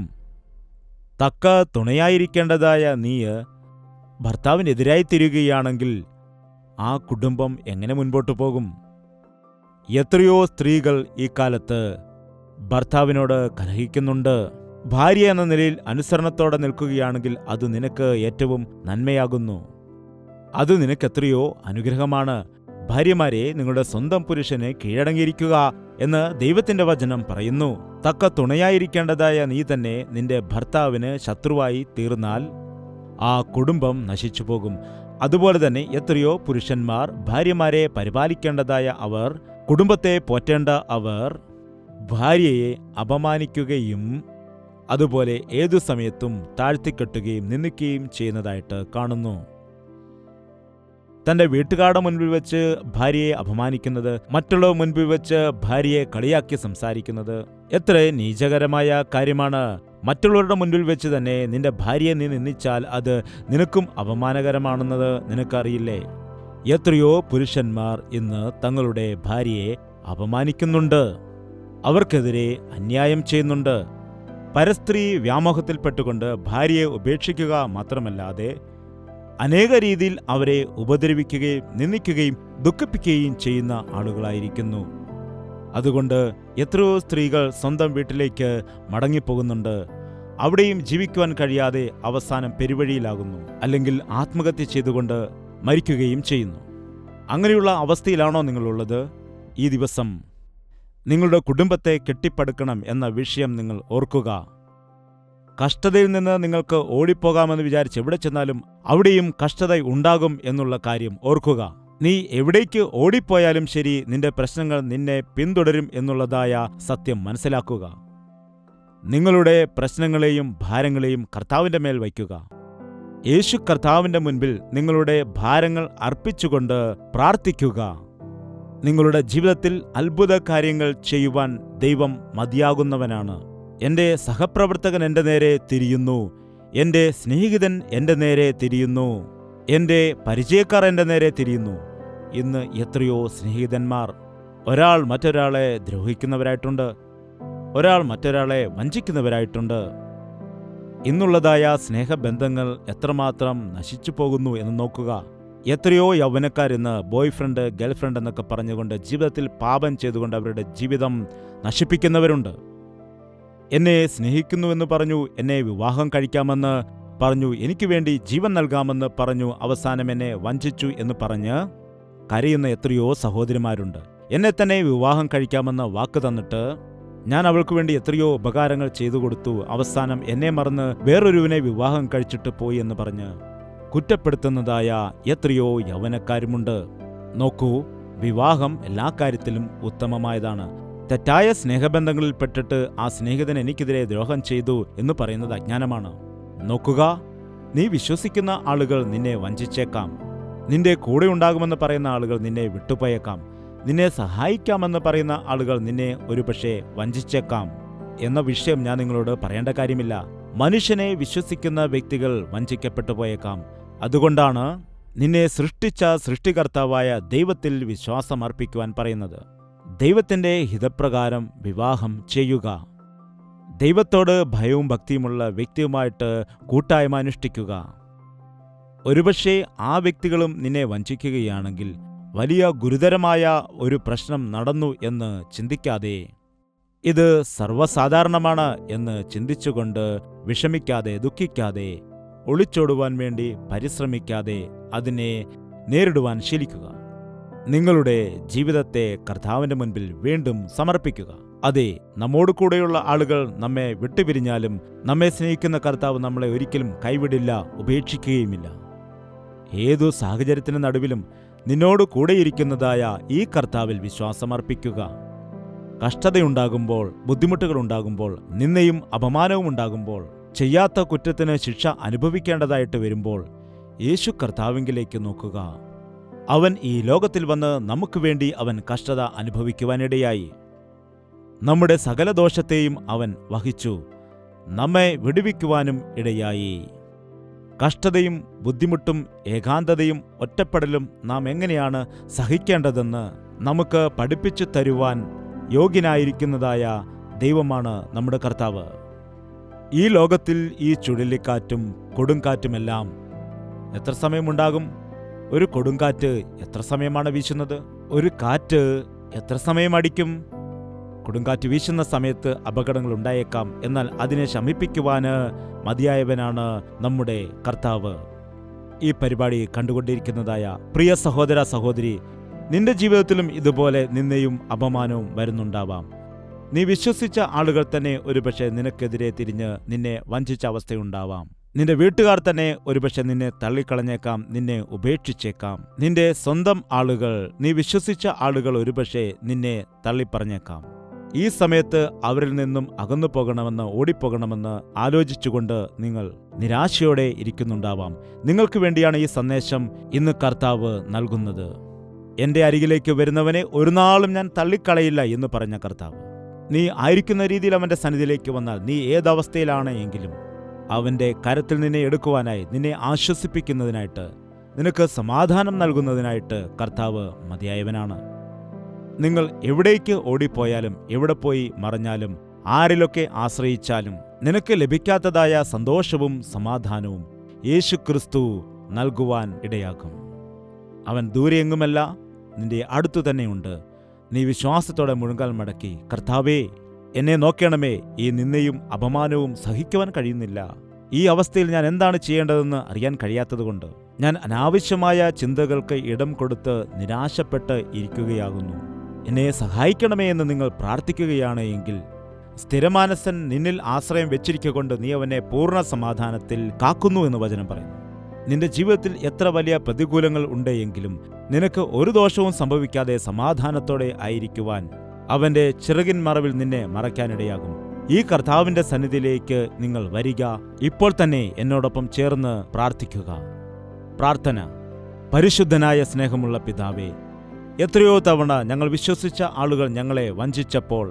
തക്ക തുണയായിരിക്കേണ്ടതായ നീ ഭർത്താവിനെതിരായി തിരിയുകയാണെങ്കിൽ ആ കുടുംബം എങ്ങനെ മുൻപോട്ടു പോകും? എത്രയോ സ്ത്രീകൾ ഈ കാലത്ത് ഭർത്താവിനോട് കലഹിക്കുന്നുണ്ട്. ഭാര്യ എന്ന നിലയിൽ അനുസരണത്തോടെ നിൽക്കുകയാണെങ്കിൽ അത് നിനക്ക് ഏറ്റവും നന്മയാകുന്നു. അത് നിനക്കെത്രയോ അനുഗ്രഹമാണ്. ഭാര്യമാരെ, നിങ്ങളുടെ സ്വന്തം പുരുഷന് കീഴടങ്ങിയിരിക്കുക എന്ന് ദൈവത്തിന്റെ വചനം പറയുന്നു. തക്ക തുണയായിരിക്കേണ്ടതായ നീ തന്നെ നിന്റെ ഭർത്താവിന് ശത്രുവായി തീർന്നാൽ ആ കുടുംബം നശിച്ചു പോകും. അതുപോലെ തന്നെ എത്രയോ പുരുഷന്മാർ ഭാര്യമാരെ പരിപാലിക്കേണ്ടതായ അവർ, കുടുംബത്തെ പോറ്റേണ്ട അവർ ഭാര്യയെ അപമാനിക്കുകയും അതുപോലെ ഏതു സമയത്തും താഴ്ത്തിക്കെട്ടുകയും നിന്ദിക്കുകയും ചെയ്യുന്നതായിട്ട് കാണുന്നു. തന്റെ വീട്ടുകാരുടെ മുൻപിൽ വെച്ച് ഭാര്യയെ അപമാനിക്കുന്നത്, മറ്റുള്ളവർ മുൻപിൽ വെച്ച് ഭാര്യയെ കളിയാക്കി സംസാരിക്കുന്നത് എത്ര നീചകരമായ കാര്യമാണ്. മറ്റുള്ളവരുടെ മുൻപിൽ വെച്ച് തന്നെ നിന്റെ ഭാര്യയെ നീ നിന്ദിച്ചാൽ അത് നിനക്കും അപമാനകരമാണെന്നത് നിനക്കറിയില്ലേ? എത്രയോ പുരുഷന്മാർ ഇന്ന് തങ്ങളുടെ ഭാര്യയെ അപമാനിക്കുന്നുണ്ട്, അവർക്കെതിരെ അന്യായം ചെയ്യുന്നുണ്ട്. പരസ്ത്രീ വ്യാമോഹത്തിൽപ്പെട്ടുകൊണ്ട് ഭാര്യയെ ഉപേക്ഷിക്കുക മാത്രമല്ലാതെ അനേക രീതിയിൽ അവരെ ഉപദ്രവിക്കുകയും നിന്ദിക്കുകയും ദുഃഖിപ്പിക്കുകയും ചെയ്യുന്ന ആളുകളായിരിക്കുന്നു. അതുകൊണ്ട് എത്രയോ സ്ത്രീകൾ സ്വന്തം വീട്ടിലേക്ക് മടങ്ങിപ്പോകുന്നുണ്ട്. അവിടെയും ജീവിക്കുവാൻ കഴിയാതെ അവസാനം പെരുവഴിയിലാകുന്നു, അല്ലെങ്കിൽ ആത്മഹത്യ ചെയ്തുകൊണ്ട് മരിക്കുകയും ചെയ്യുന്നു. അങ്ങനെയുള്ള അവസ്ഥയിലാണോ നിങ്ങളുള്ളത്? ഈ ദിവസം നിങ്ങളുടെ കുടുംബത്തെ കെട്ടിപ്പടുക്കണം എന്ന വിഷയം നിങ്ങൾ ഓർക്കുക. കഷ്ടതയിൽ നിന്ന് നിങ്ങൾക്ക് ഓടിപ്പോകാമെന്ന് വിചാരിച്ച് എവിടെ ചെന്നാലും അവിടെയും കഷ്ടത ഉണ്ടാകും എന്നുള്ള കാര്യം ഓർക്കുക. നീ എവിടേക്ക് ഓടിപ്പോയാലും ശരി, നിന്റെ പ്രശ്നങ്ങൾ നിന്നെ പിന്തുടരും എന്നുള്ളതായ സത്യം മനസ്സിലാക്കുക. നിങ്ങളുടെ പ്രശ്നങ്ങളെയും ഭാരങ്ങളെയും കർത്താവിൻ്റെ മേൽ വയ്ക്കുക. യേശു കർത്താവിൻ്റെ മുൻപിൽ നിങ്ങളുടെ ഭാരങ്ങൾ അർപ്പിച്ചുകൊണ്ട് പ്രാർത്ഥിക്കുക. നിങ്ങളുടെ ജീവിതത്തിൽ അത്ഭുത കാര്യങ്ങൾ ചെയ്യുവാൻ ദൈവം മതിയാകുന്നവനാണ്. എൻ്റെ സഹപ്രവർത്തകൻ എൻ്റെ നേരെ തിരിയുന്നു, എൻ്റെ സ്നേഹിതൻ എൻ്റെ നേരെ തിരിയുന്നു, എൻ്റെ പരിചയക്കാർ എൻ്റെ നേരെ തിരിയുന്നു. ഇന്ന് എത്രയോ സ്നേഹിതന്മാർ ഒരാൾ മറ്റൊരാളെ ദ്രോഹിക്കുന്നവരായിട്ടുണ്ട്, ഒരാൾ മറ്റൊരാളെ വഞ്ചിക്കുന്നവരായിട്ടുണ്ട്. ഇന്നുള്ളതായ സ്നേഹബന്ധങ്ങൾ എത്രമാത്രം നശിച്ചു പോകുന്നു എന്ന് നോക്കുക. എത്രയോ യൗവനക്കാരിന്ന് ബോയ് ഫ്രണ്ട്, ഗേൾഫ്രണ്ട് എന്നൊക്കെ പറഞ്ഞുകൊണ്ട് ജീവിതത്തിൽ പാപം ചെയ്തുകൊണ്ട് അവരുടെ ജീവിതം നശിപ്പിക്കുന്നവരുണ്ട്. എന്നെ സ്നേഹിക്കുന്നുവെന്ന് പറഞ്ഞു, എന്നെ വിവാഹം കഴിക്കാമെന്ന് പറഞ്ഞു, എനിക്ക് വേണ്ടി ജീവൻ നൽകാമെന്ന് പറഞ്ഞു, അവസാനം എന്നെ വഞ്ചിച്ചു എന്ന് പറഞ്ഞ് കരയുന്ന എത്രയോ സഹോദരിമാരുണ്ട്. എന്നെ തന്നെ വിവാഹം കഴിക്കാമെന്ന് വാക്ക് തന്നിട്ട് ഞാൻ അവൾക്ക് വേണ്ടി എത്രയോ ഉപകാരങ്ങൾ ചെയ്തു കൊടുത്തു, അവസാനം എന്നെ മറന്ന് വേറൊരുവനെ വിവാഹം കഴിച്ചിട്ട് പോയി എന്ന് പറഞ്ഞ് കുറ്റപ്പെടുത്തുന്നതായ എത്രയോ യൗവനക്കാരുമുണ്ട്. നോക്കൂ, വിവാഹം എല്ലാ കാര്യത്തിലും ഉത്തമമായതാണ്. തെറ്റായ സ്നേഹബന്ധങ്ങളിൽപ്പെട്ടിട്ട് ആ സ്നേഹിതൻ എനിക്കെതിരെ ദ്രോഹം ചെയ്തു എന്ന് പറയുന്നത് അജ്ഞാനമാണ്. നോക്കുക, നീ വിശ്വസിക്കുന്ന ആളുകൾ നിന്നെ വഞ്ചിച്ചേക്കാം. നിന്റെ കൂടെ ഉണ്ടാകുമെന്ന് പറയുന്ന ആളുകൾ നിന്നെ വിട്ടുപോയേക്കാം. നിന്നെ സഹായിക്കാമെന്ന് പറയുന്ന ആളുകൾ നിന്നെ ഒരുപക്ഷെ വഞ്ചിച്ചേക്കാം എന്ന വിഷയം ഞാൻ നിങ്ങളോട് പറയേണ്ട കാര്യമില്ല. മനുഷ്യനെ വിശ്വസിക്കുന്ന വ്യക്തികൾ വഞ്ചിക്കപ്പെട്ടു പോയേക്കാം. അതുകൊണ്ടാണ് നിന്നെ സൃഷ്ടിച്ച സൃഷ്ടികർത്താവായ ദൈവത്തിൽ വിശ്വാസമർപ്പിക്കുവാൻ പറയുന്നത്. ദൈവത്തിന്റെ ഹിതപ്രകാരം വിവാഹം ചെയ്യുക. ദൈവത്തോട് ഭയവും ഭക്തിയുമുള്ള വ്യക്തിയുമായിട്ട് കൂട്ടായ്മ അനുഷ്ഠിക്കുക. ഒരുപക്ഷെ ആ വ്യക്തികളും നിന്നെ വഞ്ചിക്കുകയാണെങ്കിൽ വലിയ ഗുരുതരമായ ഒരു പ്രശ്നം നടന്നു എന്ന് ചിന്തിക്കാതെ, ഇത് സർവ്വസാധാരണമാണ് എന്ന് ചിന്തിച്ചുകൊണ്ട് വിഷമിക്കാതെ, ദുഃഖിക്കാതെ, ഒളിച്ചോടുവാൻ വേണ്ടി പരിശ്രമിക്കാതെ അതിനെ നേരിടുവാൻ ശീലിക്കുക. നിങ്ങളുടെ ജീവിതത്തെ കർത്താവിന്റെ മുൻപിൽ വീണ്ടും സമർപ്പിക്കുക. അതെ, നമ്മോട് കൂടെയുള്ള ആളുകൾ നമ്മെ വിട്ടുപിരിഞ്ഞാലും നമ്മെ സ്നേഹിക്കുന്ന കർത്താവ് നമ്മളെ ഒരിക്കലും കൈവിടില്ല, ഉപേക്ഷിക്കുകയുമില്ല. ഏതു സാഹചര്യത്തിന് നടുവിലും നിന്നോട് കൂടെയിരിക്കുന്നതായ ഈ കർത്താവിൽ വിശ്വാസമർപ്പിക്കുക. കഷ്ടതയുണ്ടാകുമ്പോൾ, ബുദ്ധിമുട്ടുകളുണ്ടാകുമ്പോൾ, നിന്ദയും അപമാനവും ഉണ്ടാകുമ്പോൾ, ചെയ്യാത്ത കുറ്റത്തിന് ശിക്ഷ അനുഭവിക്കേണ്ടതായിട്ട് വരുമ്പോൾ യേശു കർത്താവിങ്കിലേക്ക് നോക്കുക. അവൻ ഈ ലോകത്തിൽ വന്ന് നമുക്ക് വേണ്ടി അവൻ കഷ്ടത അനുഭവിക്കുവാനിടയായി. നമ്മുടെ സകല ദോഷത്തെയും അവൻ വഹിച്ചു നമ്മെ വിടുവിക്കുവാനും ഇടയായി. കഷ്ടതയും ബുദ്ധിമുട്ടും ഏകാന്തതയും ഒറ്റപ്പെടലും നാം എങ്ങനെയാണ് സഹിക്കേണ്ടതെന്ന് നമുക്ക് പഠിപ്പിച്ചു തരുവാൻ യോഗ്യനായിരിക്കുന്നതായ ദൈവമാണ് നമ്മുടെ കർത്താവ്. ഈ ലോകത്തിൽ ഈ ചുഴലിക്കാറ്റും കൊടുങ്കാറ്റുമെല്ലാം എത്ര സമയമുണ്ടാകും? ഒരു കൊടുങ്കാറ്റ് എത്ര സമയമാണ് വീശുന്നത്? ഒരു കാറ്റ് എത്ര സമയം അടിക്കും? കൊടുങ്കാറ്റ് വീശുന്ന സമയത്ത് അപകടങ്ങൾ ഉണ്ടായേക്കാം, എന്നാൽ അതിനെ ശമിപ്പിക്കുവാന് മതിയായവനാണ് നമ്മുടെ കർത്താവ്. ഈ പരിപാടി കണ്ടുകൊണ്ടിരിക്കുന്നതായ പ്രിയ സഹോദര സഹോദരി, നിന്റെ ജീവിതത്തിലും ഇതുപോലെ നിന്ദയും അപമാനവും വരുന്നുണ്ടാവാം. നീ വിശ്വസിച്ച ആളുകൾ തന്നെ ഒരുപക്ഷെ നിനക്കെതിരെ തിരിഞ്ഞ് നിന്നെ വഞ്ചിച്ച അവസ്ഥയുണ്ടാവാം. നിന്റെ വീട്ടുകാർ തന്നെ ഒരുപക്ഷെ നിന്നെ തള്ളിക്കളഞ്ഞേക്കാം, നിന്നെ ഉപേക്ഷിച്ചേക്കാം. നിന്റെ സ്വന്തം ആളുകൾ, നീ വിശ്വസിച്ച ആളുകൾ ഒരുപക്ഷെ നിന്നെ തള്ളിപ്പറഞ്ഞേക്കാം. ഈ സമയത്ത് അവരിൽ നിന്നും അകന്നു പോകണമെന്ന്, ഓടിപ്പോകണമെന്ന് ആലോചിച്ചുകൊണ്ട് നിങ്ങൾ നിരാശയോടെ ഇരിക്കുന്നുണ്ടാവാം. നിങ്ങൾക്ക് വേണ്ടിയാണ് ഈ സന്ദേശം ഇന്ന് കർത്താവ് നൽകുന്നത്. എന്റെ അരികിലേക്ക് വരുന്നവനെ ഒരു നാളും ഞാൻ തള്ളിക്കളയില്ല എന്ന് പറഞ്ഞ കർത്താവ്, നീ ആയിരിക്കുന്ന രീതിയിൽ അവന്റെ സന്നിധിയിലേക്ക് വന്നാൽ, നീ ഏതവസ്ഥയിലാണ് എങ്കിലും അവന്റെ കരത്തിൽ നിന്നെ എടുക്കുവാനായി, നിന്നെ ആശ്വസിപ്പിക്കുന്നതിനായിട്ട്, നിനക്ക് സമാധാനം നൽകുന്നതിനായിട്ട് കർത്താവ് മതിയായവനാണ്. നിങ്ങൾ എവിടേക്ക് ഓടിപ്പോയാലും, എവിടെ പോയി മറഞ്ഞാലും, ആരിലൊക്കെ ആശ്രയിച്ചാലും നിനക്ക് ലഭിക്കാത്തതായ സന്തോഷവും സമാധാനവും യേശുക്രിസ്തു നൽകുവാൻ ഇടയാക്കും. അവൻ ദൂരെയെങ്ങുമല്ല, നിന്റെ അടുത്തു തന്നെയുണ്ട്. നീ വിശ്വാസത്തോടെ മുഴങ്കാൽ മടക്കി, കർത്താവേ എന്നെ നോക്കണമേ, ഈ നിന്ദയും അപമാനവും സഹിക്കുവാൻ കഴിയുന്നില്ല. ഈ അവസ്ഥയിൽ ഞാൻ എന്താണ് ചെയ്യേണ്ടതെന്ന് അറിയാൻ കഴിയാത്തതുകൊണ്ട് ഞാൻ അനാവശ്യമായ ചിന്തകൾക്ക് ഇടം കൊടുത്ത് നിരാശപ്പെട്ട് ഇരിക്കുകയാകുന്നു. എന്നെ സഹായിക്കണമേ എന്ന് നിങ്ങൾ പ്രാർത്ഥിക്കുകയാണ് എങ്കിൽ, സ്ഥിരമാനസൻ നിന്നിൽ ആശ്രയം വെച്ചിരിക്കൊണ്ട് നീ അവനെ പൂർണ്ണ സമാധാനത്തിൽ കാക്കുന്നു എന്ന് വചനം പറയുന്നു. നിന്റെ ജീവിതത്തിൽ എത്ര വലിയ പ്രതികൂലങ്ങൾ ഉണ്ടെങ്കിലും നിനക്ക് ഒരു ദോഷവും സംഭവിക്കാതെ സമാധാനത്തോടെ ആയിരിക്കുവാൻ അവന്റെ ചിറകിൻ മറവിൽ നിന്നെ മറയ്ക്കാനിടയാകും. ഈ കർത്താവിന്റെ സന്നിധിയിലേക്ക് നിങ്ങൾ വരിക. ഇപ്പോൾ തന്നെ എന്നോടൊപ്പം ചേർന്ന് പ്രാർത്ഥിക്കുക. പ്രാർത്ഥന. പരിശുദ്ധനായ സ്നേഹമുള്ള പിതാവേ, എത്രയോ തവണ ഞങ്ങൾ വിശ്വസിച്ച ആളുകൾ ഞങ്ങളെ വഞ്ചിച്ചപ്പോൾ,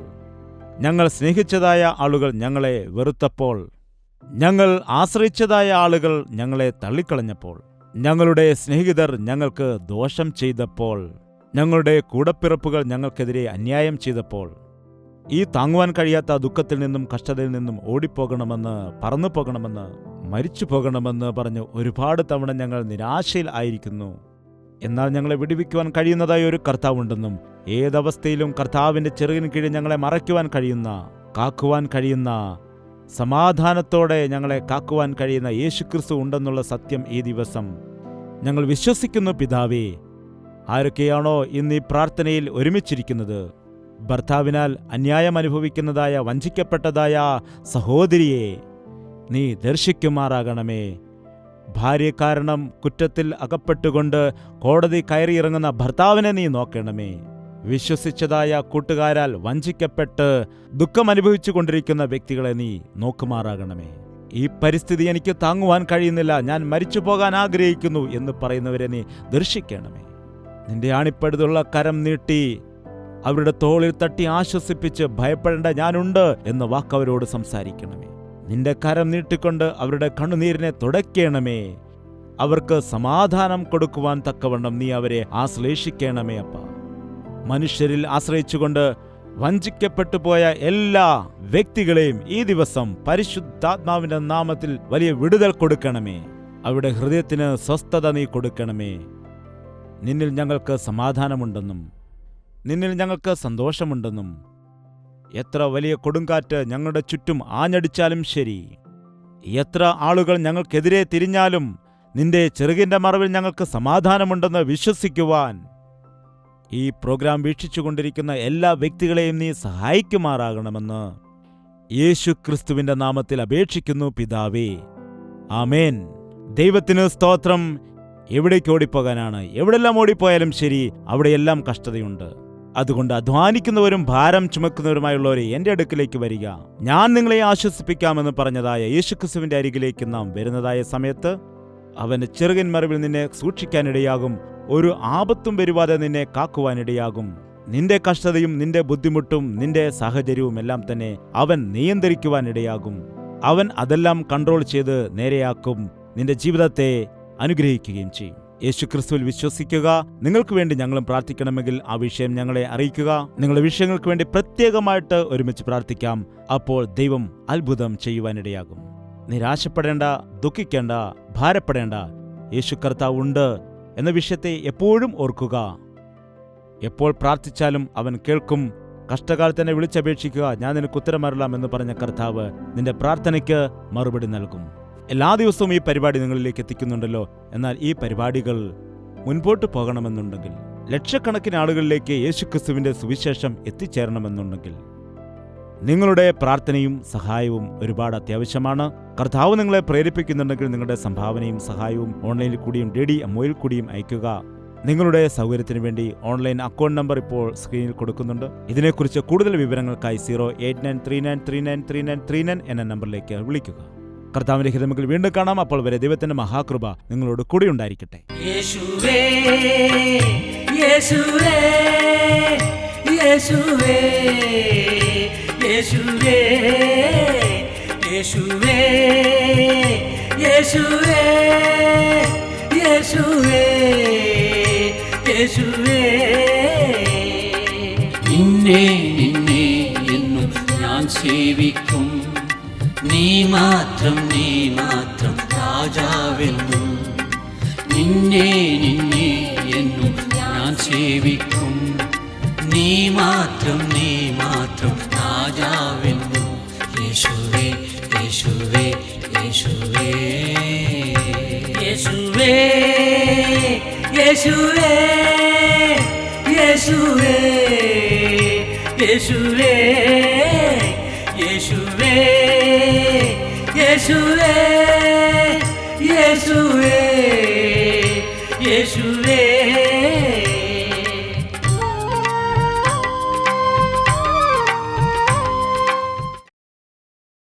ഞങ്ങൾ സ്നേഹിച്ചതായ ആളുകൾ ഞങ്ങളെ വെറുത്തപ്പോൾ, ഞങ്ങൾ ആശ്രയിച്ചതായ ആളുകൾ ഞങ്ങളെ തള്ളിക്കളഞ്ഞപ്പോൾ, ഞങ്ങളുടെ സ്നേഹിതർ ഞങ്ങൾക്ക് ദോഷം ചെയ്തപ്പോൾ, ഞങ്ങളുടെ കൂടപ്പിറപ്പുകൾ ഞങ്ങൾക്കെതിരെ അന്യായം ചെയ്തപ്പോൾ, ഈ താങ്ങുവാൻ കഴിയാത്ത ദുഃഖത്തിൽ നിന്നും കഷ്ടതയിൽ നിന്നും ഓടിപ്പോകണമെന്ന്, പറന്നു പോകണമെന്ന്, മരിച്ചു പോകണമെന്ന് പറഞ്ഞ് ഒരുപാട് തവണ ഞങ്ങൾ നിരാശയിൽ ആയിരിക്കുന്നു. എന്നാൽ ഞങ്ങളെ വിടുവിക്കുവാൻ കഴിയുന്നതായ ഒരു കർത്താവുണ്ടെന്നും, ഏതവസ്ഥയിലും കർത്താവിന്റെ ചെറുകിന് കീഴിൽ ഞങ്ങളെ മറയ്ക്കുവാൻ കഴിയുന്ന, കാക്കുവാൻ കഴിയുന്ന, സമാധാനത്തോടെ ഞങ്ങളെ കാക്കുവാൻ കഴിയുന്ന യേശുക്രിസ്തു ഉണ്ടെന്നുള്ള സത്യം ഈ ദിവസം ഞങ്ങൾ വിശ്വസിക്കുന്നു പിതാവേ. ആരൊക്കെയാണോ ഇന്ന് ഈ പ്രാർത്ഥനയിൽ ഒരുമിച്ചിരിക്കുന്നത്, ഭർത്താവിനാൽ അന്യായം അനുഭവിക്കുന്നതായ വഞ്ചിക്കപ്പെട്ടതായ സഹോദരിയെ നീ ദർശിക്കുമാറാകണമേ. ഭാര്യ കാരണം കുറ്റത്തിൽ അകപ്പെട്ടുകൊണ്ട് കോടതി കയറിയിറങ്ങുന്ന ഭർത്താവിനെ നീ നോക്കണമേ. വിശ്വസിച്ചതായ കൂട്ടുകാരാൽ വഞ്ചിക്കപ്പെട്ട് ദുഃഖമനുഭവിച്ചു കൊണ്ടിരിക്കുന്ന വ്യക്തികളെ നീ നോക്കുമാറാകണമേ. ഈ പരിസ്ഥിതി എനിക്ക് താങ്ങുവാൻ കഴിയുന്നില്ല, ഞാൻ മരിച്ചു പോകാൻ ആഗ്രഹിക്കുന്നു എന്ന് പറയുന്നവരെ നീ ദർശിക്കണമേ. നിന്റെ ആണിപ്പഴുതുള്ള കരം നീട്ടി അവരുടെ തോളിൽ തട്ടി ആശ്വസിപ്പിച്ച് ഭയപ്പെടേണ്ട ഞാനുണ്ട് എന്ന വാക്കവരോട് സംസാരിക്കണമേ. നിന്റെ കരം നീട്ടിക്കൊണ്ട് അവരുടെ കണ്ണുനീരിനെ തുടയ്ക്കണമേ. അവർക്ക് സമാധാനം കൊടുക്കുവാൻ തക്കവണ്ണം നീ അവരെ ആശ്ലേഷിക്കണമേ അപ്പ. മനുഷ്യരിൽ ആശ്രയിച്ചുകൊണ്ട് വഞ്ചിക്കപ്പെട്ടു പോയ എല്ലാ വ്യക്തികളെയും ഈ ദിവസം പരിശുദ്ധാത്മാവിന്റെ നാമത്തിൽ വലിയ വിടുതൽ കൊടുക്കണമേ. അവരുടെ ഹൃദയത്തിന് സ്വസ്ഥത നീ കൊടുക്കണമേ. നിന്നിൽ ഞങ്ങൾക്ക് സമാധാനമുണ്ടെന്നും നിന്നിൽ ഞങ്ങൾക്ക് സന്തോഷമുണ്ടെന്നും എത്ര വലിയ കൊടുങ്കാറ്റ് ഞങ്ങളുടെ ചുറ്റും ആഞ്ഞടിച്ചാലും ശരി, എത്ര ആളുകൾ ഞങ്ങൾക്കെതിരെ തിരിഞ്ഞാലും നിന്റെ ചെറുകിന്റെ മറവിൽ ഞങ്ങൾക്ക് സമാധാനമുണ്ടെന്ന് വിശ്വസിക്കുവാൻ ഈ പ്രോഗ്രാം വീക്ഷിച്ചുകൊണ്ടിരിക്കുന്ന എല്ലാ വ്യക്തികളെയും നീ സഹായിക്കുമാറാകണമെന്ന് യേശു ക്രിസ്തുവിന്റെ നാമത്തിൽ അപേക്ഷിക്കുന്നു പിതാവേ. ആമേൻ. ദൈവത്തിന് സ്തോത്രം. എവിടേക്ക് ഓടിപ്പോകാനാണ്? എവിടെല്ലാം ഓടിപ്പോയാലും ശരി, അവിടെയെല്ലാം കഷ്ടതയുണ്ട്. അതുകൊണ്ട് അധ്വാനിക്കുന്നവരും ഭാരം ചുമക്കുന്നവരുമായുള്ളവരെ എൻ്റെ അടുക്കിലേക്ക് വരിക, ഞാൻ നിങ്ങളെ ആശ്വസിപ്പിക്കാമെന്ന് പറഞ്ഞതായ യേശുക്രിസ്തുവിന്റെ അരികിലേക്ക് നാം വരുന്നതായ സമയത്ത് അവന്റെ ചെറുകിൻ മറവിൽ നിന്നെ സൂക്ഷിക്കാനിടയാകും. ഒരു ആപത്തും വരുവാതെ നിന്നെ കാക്കുവാനിടയാകും. നിന്റെ കഷ്ടതയും നിന്റെ ബുദ്ധിമുട്ടും നിന്റെ സാഹചര്യവും എല്ലാം തന്നെ അവൻ നിയന്ത്രിക്കുവാനിടയാകും. അവൻ അതെല്ലാം കൺട്രോൾ ചെയ്ത് നേരെയാക്കും. നിന്റെ ജീവിതത്തെ അനുഗ്രഹിക്കുകയും ചെയ്യും. യേശുക്രിസ്തുവിൽ വിശ്വസിക്കുക. നിങ്ങൾക്ക് വേണ്ടി ഞങ്ങളും പ്രാർത്ഥിക്കണമെങ്കിൽ ആ വിഷയം ഞങ്ങളെ അറിയിക്കുക. നിങ്ങളുടെ വിഷയങ്ങൾക്ക് വേണ്ടി പ്രത്യേകമായിട്ട് ഒരുമിച്ച് പ്രാർത്ഥിക്കാം. അപ്പോൾ ദൈവം അത്ഭുതം ചെയ്യുവാനിടയാകും. നിരാശപ്പെടേണ്ട, ദുഃഖിക്കേണ്ട, ഭാരപ്പെടേണ്ട. യേശു കർത്താവ് ഉണ്ട് എന്ന വിഷയത്തെ എപ്പോഴും ഓർക്കുക. എപ്പോൾ പ്രാർത്ഥിച്ചാലും അവൻ കേൾക്കും. കഷ്ടകാലത്ത് തന്നെ വിളിച്ചപേക്ഷിക്കുക, ഞാൻ നിനക്ക് ഉത്തരമരുളാം എന്ന് പറഞ്ഞ കർത്താവ് നിന്റെ പ്രാർത്ഥനയ്ക്ക് മറുപടി നൽകും. എല്ലാ ദിവസവും ഈ പരിപാടി നിങ്ങളിലേക്ക് എത്തിക്കുന്നുണ്ടല്ലോ. എന്നാൽ ഈ പരിപാടികൾ മുൻപോട്ട് പോകണമെന്നുണ്ടെങ്കിൽ, ലക്ഷക്കണക്കിന് ആളുകളിലേക്ക് യേശുക്രിസ്തുവിന്റെ സുവിശേഷം എത്തിച്ചേരണമെന്നുണ്ടെങ്കിൽ നിങ്ങളുടെ പ്രാർത്ഥനയും സഹായവും ഒരുപാട് അത്യാവശ്യമാണ്. കർത്താവ് നിങ്ങളെ പ്രേരിപ്പിക്കുന്നുണ്ടെങ്കിൽ നിങ്ങളുടെ സംഭാവനയും സഹായവും ഓൺലൈനിൽ കൂടിയും DDMOയിൽ കൂടിയും അയക്കുക. നിങ്ങളുടെ സൗകര്യത്തിന് വേണ്ടി ഓൺലൈൻ അക്കൗണ്ട് നമ്പർ ഇപ്പോൾ സ്ക്രീനിൽ കൊടുക്കുന്നുണ്ട്. ഇതിനെക്കുറിച്ച് കൂടുതൽ വിവരങ്ങൾക്കായി 08939393939 എന്ന നമ്പറിലേക്ക് വിളിക്കുക. കർത്താവിന്റെ ഹിതമകൾ വീണ്ടും കാണാം. അപ്പോൾ വരെ ദൈവത്തിന്റെ മഹാകൃപ നിങ്ങളോട് കൂടി ഉണ്ടായിരിക്കട്ടെ. യേശുവേ യേശുവേ യേശുവേ യേശുവേ യേശുവേ യേശുവേ യേശുവേ യേശുവേ നിന്നെ നിന്നെ എന്നും ഞാൻ സേവിക്കും. നീ മാത്രം രാജാവെന്നും. നിന്നെ നിന്നെ എന്നും ഞാൻ സേവിക്കും. നീ മാത്രം രാജാവെന്നും. യേശുവേ യേശുവേ യേശുവേ യേശുവേ യേശുവേ യേശുവേ യേശുവേ യേശുവേ യേശുവേ യേശുവേ